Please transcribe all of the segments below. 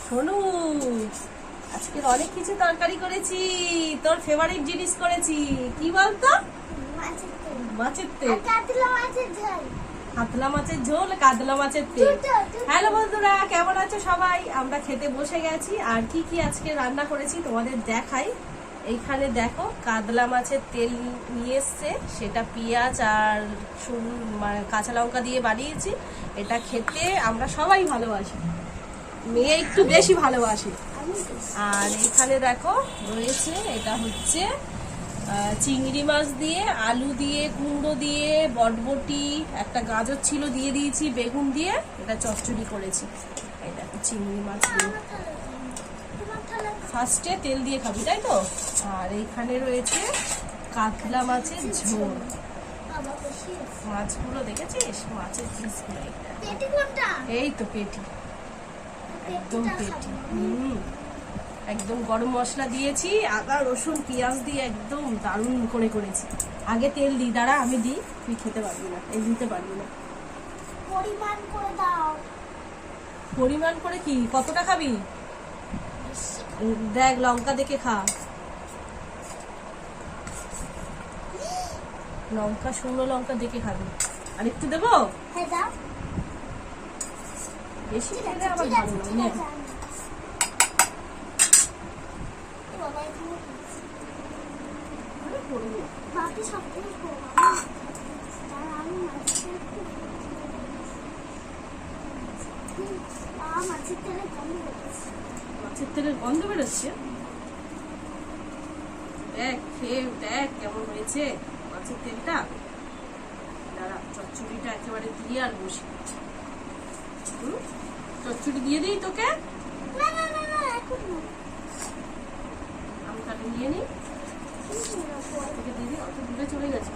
শোনু, আজকে অনেক কিছু তরকারি করেছি, তোর ফেভারিট জিনিস করেছি। কি বলতো? মাছের তেল, কাতলা মাছের ঝোল, কাতলা মাছের তেল। হ্যালো বন্ধুরা, কেমন আছো সবাই? আমরা খেতে বসে গেছি। আর কি কি আজকে রান্না করেছি তোমাদের দেখাই। এইখানে দেখো, কাতলা মাছের তেল নিয়ে এসছে, সেটা পেঁয়াজ আর কাঁচা লঙ্কা দিয়ে বানিয়েছি। এটা খেতে আমরা সবাই ভালোবাসি, মেয়ে একটু বেশি ভালোবাসে। আর এখানে দেখো রয়েছে, এটা হচ্ছে চিংড়ি মাছ দিয়ে, আলু দিয়ে, কুমড়ো দিয়ে, বটবটি, একটা গাজর ছিল দিয়ে দিয়েছি, বেগুন দিয়ে এটা চচ্চড়ি করেছি। এই দেখো চিংড়ি মাছ দিয়ে ফার্স্টে তেল দিয়ে খাবি, তাই তো? আর এইখানে রয়েছে কাতলা মাছের ঝোল। মাছগুলো দেখেছিস? মাছের পিসগুলো এই তো পেটি, একদম পেটি। একদম গরম মশলা দিয়েছি, আদা রসুন পেঁয়াজ দিয়ে একদম দারুণ করে করেছি। আগে তেল দিই, দাঁড়া আমি দিই, তুই খেতে পারবি না, এই দিতে পারবি না। পরিমাণ করে দাও। পরিমাণ করে কি? কতটা খাবি? দেখ, লঙ্কা দেখে খা। লঙ্কা, শুকনো লঙ্কা দেখে খাবি। আর একটু দেবো? হ্যাঁ দাও। বেশি খেলে আবার ভালো নয়। মাছের তেলের গন্ধ বেরোচ্ছে। দেখ, খেয়ে দেখ কেমন হয়েছে মাছের তেলটা। দাঁড়া, চচ্চড়িটা একেবারে দিয়ে আর বসি। চচ্চড়ি দিয়ে দিই তোকে? আমি তাহলে নিয়ে নিই, তোকে দিয়ে দিই। অত দূরে চলে গেছে।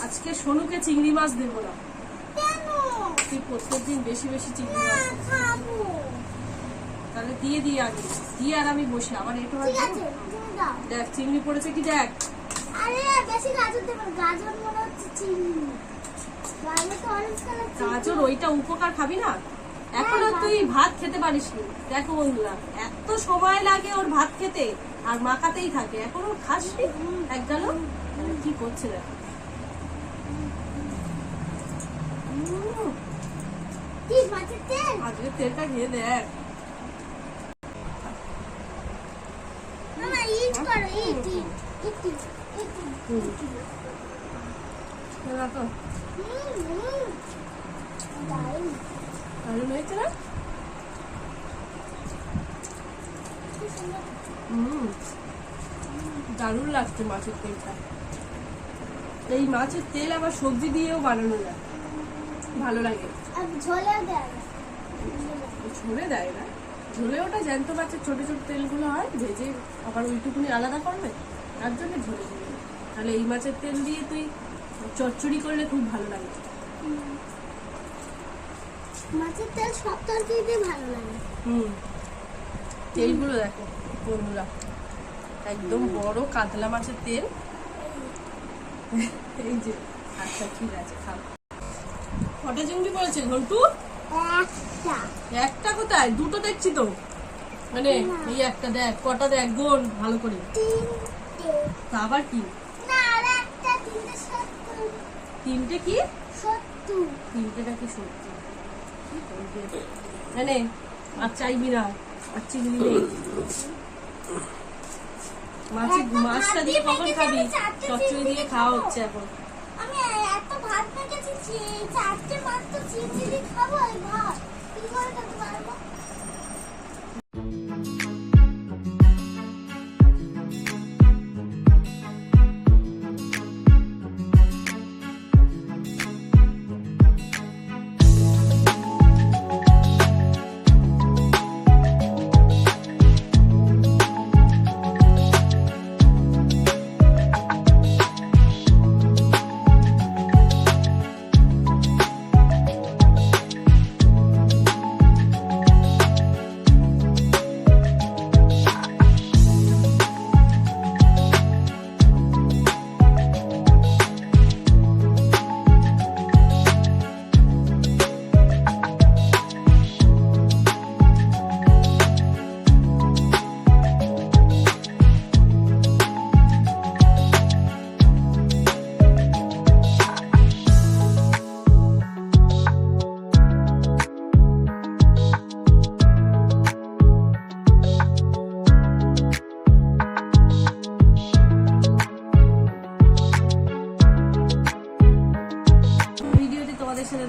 আজকে সোনুকে চিংড়ি মাছ দেবো না। তুই প্রত্যেকদিন বেশি বেশি চিংড়ি মাছ খাবো। তাহলে দিয়ে দিই, আগে দিয়ে আর আমি বসি। আবার একটু দেখ চিংড়ি পড়েছে কি দেখ। আরে বেশি গাজর দেব, গাজর মনে হচ্ছে চিংড়ি। গাজর ওইটা উপকার, খাবি না? এখনো তুই ভাত খেতে পারিস নি। দেখো বন্ধুরা, এত সময় লাগে ওর ভাত খেতে, আর মাখাতেই থাকে, এখনো খাস নি এক গেল। কি করছে দেখো। আজকে তেলটা খেয়ে দেখ। দারুণ হয়েছে না? দারুণ লাগছে মাছের তেলটা। এই মাছের তেল আবার সবজি দিয়েও বানানো যায়, ভালো লাগে। ঝোলে দেয় না, ঝোলে ওটা জ্যান্ত মাছের ছোট ছোট তেলগুলো হয়, ভেজে আবার ওইটুকুনি আলাদা করবে, তার জন্য ঝোলে দিবে। তাহলে এই মাছের তেল দিয়ে তুই চচ্চড়ি করলে খুব ভালো লাগে। মাছের তেল সব তরকারিতে ভালো লাগে। তেলগুলো দেখো বন্ধুরা, একদম বড় কাতলা মাছের তেল। এই যে, আচ্ছা ঠিক আছে, খাও। কটা চিংড়ি পড়েছে ঘন্টু? একটা কোথায়? দুটো দেখছি তো। মানে এই একটা দেখ, কটা দেখ, গোল ভালো করে। আবার কি? তিনটে কি? তিনটেটা কি সত্যি? মানে আর চাইবি না, আর চিংড়ি নেই। মাছটা দিয়ে কখন খাবি? চচ্চড়ি দিয়ে খাওয়া হচ্ছে এখন। আমি এত ভাত মেখেছি, চারটে মাত্র চিংড়ি দিয়ে খাবো। ভাত কি করে খেতে পারবো?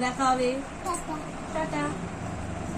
দেখা হবে। টাটা। টাটা।